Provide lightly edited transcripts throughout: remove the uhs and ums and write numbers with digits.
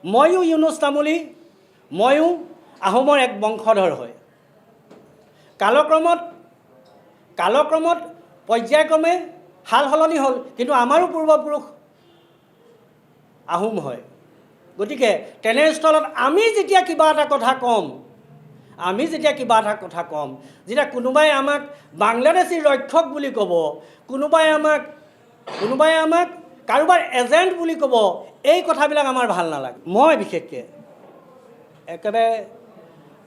ময়ো ইউনুছ তামুলী, ময়ো আহোমৰ এক বংশধৰ হয়। কালক্ৰমত পৰ্যায়ক্ৰমে সাল সলনি হ'ল, কিন্তু আমাৰো পূৰ্বপুৰুষ আহোম হয়। গতিকে তেনেস্থলত আমি যেতিয়া কিবা এটা কথা ক'ম, যেতিয়া কোনোবাই আমাক বাংলাদেশী ৰক্ষক বুলি ক'ব, কোনোবাই আমাক কাৰোবাৰ এজেণ্ট বুলি ক'ব, এই কথাবিলাক আমাৰ ভাল নালাগে। মই বিশেষকৈ একেবাৰে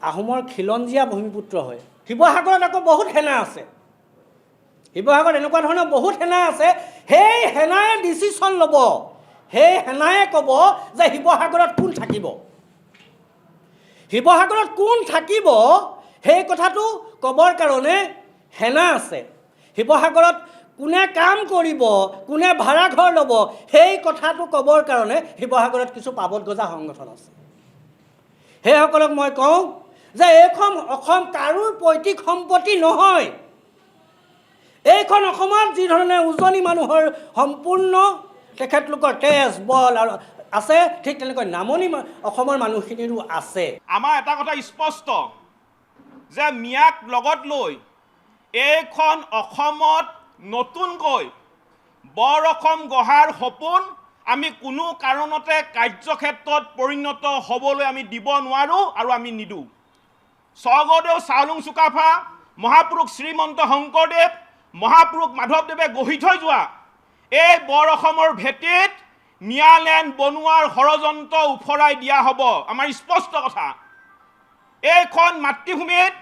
আহোমৰ খিলঞ্জীয়া ভূমিপুত্ৰ হয়। শিৱসাগৰত আকৌ বহুত সেনা আছে। শিৱসাগৰত এনেকুৱা ধৰণৰ বহুত সেনা আছে, সেই সেনাই ডিচিশ্যন ল'ব, সেই সেনাই ক'ব যে শিৱসাগৰত কোন থাকিব। শিৱসাগৰত কোন থাকিব সেই কথাটো ক'বৰ কাৰণে সেনা আছে। শিৱসাগৰত কোনে কাম কৰিব, কোনে ভাড়া ঘৰ ল'ব, সেই কথাটো ক'বৰ কাৰণে শিৱসাগৰত কিছু পাবত গজা সংগঠন আছে। সেইসকলক মই কওঁ যে এইখন অসম কাৰোৰ পৈতৃক সম্পত্তি নহয়। এইখন অসমত যি ধৰণে উজনি মানুহৰ সম্পূৰ্ণ তেখেতলোকৰ তেজ বল আৰু আছে, ঠিক তেনেকৈ নামনি অসমৰ মানুহখিনিৰো আছে। আমাৰ এটা কথা স্পষ্ট যে মিয়াক লগত লৈ এইখন অসমত নতুনকৈ বৰ অসম গঢ়াৰ সপোন আমি কোনো কাৰণতে কাৰ্যক্ষেত্ৰত পৰিণত হ'বলৈ আমি দিব নোৱাৰোঁ আৰু আমি নিদিওঁ। স্বৰ্গদেউ চাওলুং চুকাফা, মহাপুৰুষ শ্ৰীমন্ত শংকৰদেৱ, মহাপুৰুষ মাধৱদেৱে গঢ়ি থৈ যোৱা এই বৰ অসমৰ ভেটিত মিয়ালেণ্ড বনোৱাৰ ষড়যন্ত্ৰ উফৰাই দিয়া হ'ব। আমাৰ স্পষ্ট কথা। এইখন মাতৃভূমিত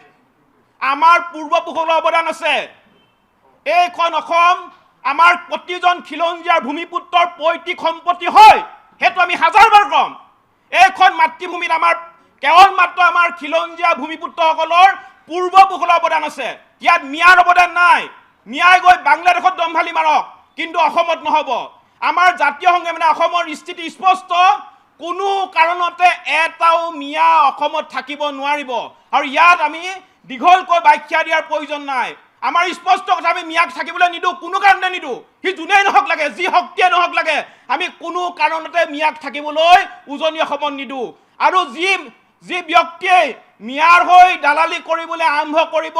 আমাৰ পূৰ্বপুৰুষৰ অৱদান আছে। এইখন অসম আমাৰ প্ৰতিজন খিলঞ্জীয়াৰ ভূমিপুত্ৰৰ পৈতৃক সম্পত্তি হয়, সেইটো আমি হাজাৰবাৰ ক'ম। এইখন মাতৃভূমিত আমাৰ কেৱল মাত্ৰ আমাৰ খিলঞ্জীয়া ভূমিপুত্ৰসকলৰ পূৰ্বপুৰুষৰ অৱদান আছে। ইয়াত মিয়াৰ অৱদান নাই। মিয়াই গৈ বাংলাদেশত দম্ভালি মাৰক, কিন্তু অসমত নহ'ব। আমাৰ জাতীয় সংগ্ৰাম মানে অসমৰ স্থিতি স্পষ্ট, কোনো কাৰণতে এটাও মিয়া অসমত থাকিব নোৱাৰিব। আৰু ইয়াত আমি দীঘলকৈ ব্যাখ্যা দিয়াৰ প্ৰয়োজন নাই। আমাৰ স্পষ্ট কথা, আমি মিয়াক থাকিবলৈ নিদিওঁ, কোনো কাৰণতে নিদিওঁ। সি যোনেই নহওক লাগে, যি শক্তিয়ে নহওক লাগে, আমি কোনো কাৰণতে মিয়াক থাকিবলৈ উজনি অসমত নিদিওঁ। আৰু যি ব্যক্তিয়ে মিয়াৰ হৈ দালালি কৰিবলৈ আৰম্ভ কৰিব,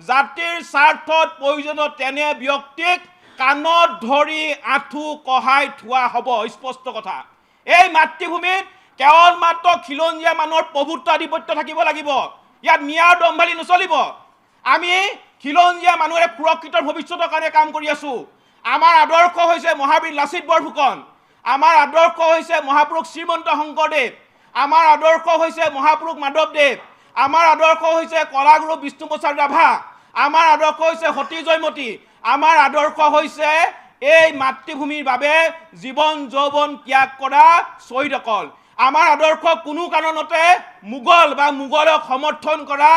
জাতিৰ স্বাৰ্থত প্ৰয়োজনত তেনে ব্যক্তিক কাণত ধৰি আঁঠু কঢ়াই থোৱা হ'ব। স্পষ্ট কথা। এই মাতৃভূমিত কেৱল মাত্ৰ খিলঞ্জীয়া মানুহৰ প্ৰভুত্ব আধিপত্য থাকিব লাগিব। ইয়াত মিয়াৰ দম্ভালি নচলিব। আমি খিলঞ্জীয়া মানুহে সুৰক্ষিত ভৱিষ্যতৰ কাৰণে কাম কৰি আছোঁ। আমাৰ আদৰ্শ হৈছে মহাবীৰ লাচিত বৰফুকন, আমাৰ আদৰ্শ হৈছে মহাপুৰুষ শ্ৰীমন্ত শংকৰদেৱ, আমাৰ আদৰ্শ হৈছে মহাপুৰুষ মাধৱদেৱ, আমাৰ আদৰ্শ হৈছে কলাগুৰু বিষ্ণুপ্ৰসাদ ৰাভা, আমাৰ আদৰ্শ হৈছে সতী জয়মতী, আমাৰ আদৰ্শ হৈছে এই মাতৃভূমিৰ বাবে জীৱন যৌৱন ত্যাগ কৰা শ্বহীদসকল। আমাৰ আদৰ্শ কোনো কাৰণতে মোগল বা মোগলক সমৰ্থন কৰা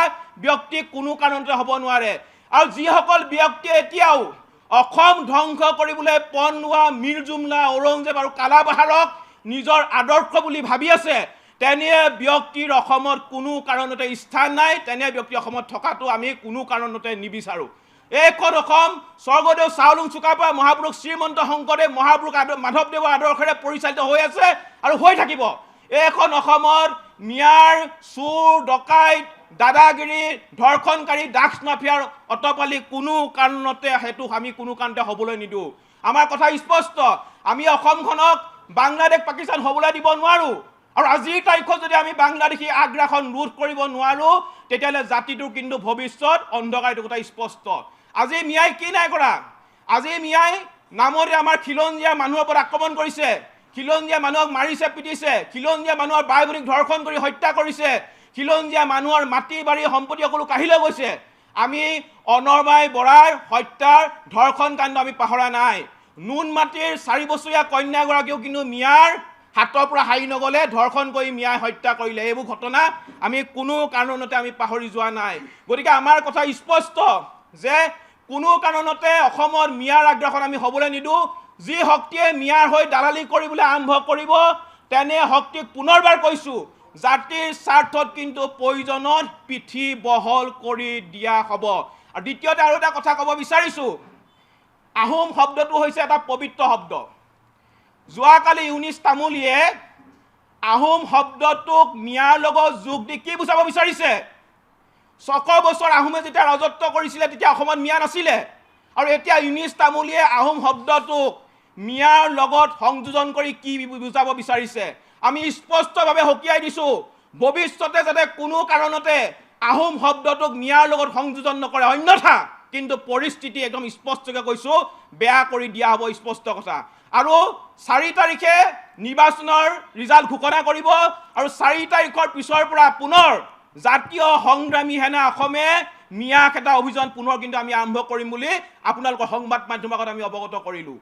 ব্যক্তি কোনো কাৰণতে হ'ব নোৱাৰে। আৰু যিসকল ব্যক্তিয়ে এতিয়াও অসম ধ্বংস কৰিবলৈ পণ লোৱা মীৰ জুমলা, ঔৰংজেব আৰু কালাবাহাৰক নিজৰ আদৰ্শ বুলি ভাবি আছে, তেনে ব্যক্তিৰ অসমত কোনো কাৰণতে স্থান নাই। তেনে ব্যক্তি অসমত থকাটো আমি কোনো কাৰণতে নিবিচাৰোঁ। এইখন অসম স্বৰ্গদেউ চাওলুং চুকাফা, মহাপুৰুষ শ্ৰীমন্ত শংকৰদেৱ, মহাপুৰুষ মাধৱদেৱৰ আদৰ্শৰে পৰিচালিত হৈ আছে আৰু হৈ থাকিব। এইখন অসমত মিয়াৰ চোৰ ডকাইত, দাদাগিৰি, ধৰ্ষণকাৰী, ড্ৰাগছ মাফিয়াৰ অটপালি কোনো কাৰণতে সেইটো আমি কোনো কাৰণতে হ'বলৈ নিদিওঁ। আমাৰ কথা স্পষ্ট, আমি অসমখনক বাংলাদেশ পাকিস্তান হ'বলৈ দিব নোৱাৰোঁ। আৰু আজিৰ তাৰিখত যদি আমি বাংলাদেশী আগ্ৰাসন ৰোধ কৰিব নোৱাৰোঁ, তেতিয়াহ'লে জাতিটোৰ কিন্তু ভৱিষ্যত অন্ধকাৰ। এইটো কথা স্পষ্ট। আজি মিয়াই কি নাই কৰা? আজি মিয়াই নামতে আমাৰ খিলঞ্জীয়া মানুহৰ ওপৰত আক্ৰমণ কৰিছে, খিলঞ্জীয়া মানুহক মাৰিছে, পিটিছে, খিলঞ্জীয়া মানুহৰ বাই ভনীক ধৰ্ষণ কৰি হত্যা কৰিছে, খিলঞ্জীয়া মানুহৰ মাটি বাৰী সম্পত্তি সকলো কাঢ়ি লৈ গৈছে। আমি অনৰমাই বৰাৰ হত্যাৰ ধৰ্ষণ কাণ্ড আমি পাহৰা নাই। নুনমাটিৰ 4 বছৰীয়া কন্যাগৰাকীও কিন্তু মিয়াৰ হাতৰ পৰা হাৰি নগ'লে, ধৰ্ষণ কৰি মিয়াই হত্যা কৰিলে। এইবোৰ ঘটনা আমি কোনো কাৰণতে আমি পাহৰি যোৱা নাই। গতিকে আমাৰ কথা স্পষ্ট যে কোনো কাৰণতে অসমত মিয়াৰ আগ্ৰাসন আমি হ'বলৈ নিদিওঁ। যি শক্তিয়ে মিয়াৰ হৈ দালালি কৰিবলৈ আৰম্ভ কৰিব, তেনে শক্তিক পুনৰবাৰ কৈছোঁ, জাতিৰ স্বাৰ্থত কিন্তু প্ৰয়োজনত পিঠি বহল কৰি দিয়া হ'ব। আৰু দ্বিতীয়তে আৰু এটা কথা ক'ব বিচাৰিছোঁ, আহোম শব্দটো হৈছে এটা পবিত্ৰ শব্দ। যোৱাকালি ইউনুছ তামুলীয়ে আহোম শব্দটোক মিয়াৰ লগত যোগ দি কি বুজাব বিচাৰিছে? 600 বছৰ আহোমে যেতিয়া ৰাজত্ব কৰিছিলে তেতিয়া অসমত মিয়া নাছিলে, আৰু এতিয়া ইউনিছ তামুলীয়ে আহোম শব্দটোক মিয়াৰ লগত সংযোজন কৰি কি বুজাব বিচাৰিছে? আমি স্পষ্টভাৱে সকীয়াই দিছোঁ, ভৱিষ্যতে যাতে কোনো কাৰণতে আহোম শব্দটোক মিয়াৰ লগত সংযোজন নকৰে, অন্যথা কিন্তু পৰিস্থিতি একদম স্পষ্টকৈ কৈছোঁ বেয়া কৰি দিয়া হ'ব, স্পষ্ট কথা। আৰু 4 তাৰিখে নিৰ্বাচনৰ ৰিজাল্ট ঘোষণা কৰিব, আৰু 4 তাৰিখৰ পিছৰ পৰা পুনৰ জাতীয় সংগ্ৰামী সেনা অসমে মিয়া খেদা অভিযান পুনৰ কিন্তু আমি আৰম্ভ কৰিম বুলি আপোনালোকৰ সংবাদ মাধ্যমৰ আগত আমি অৱগত কৰিলোঁ।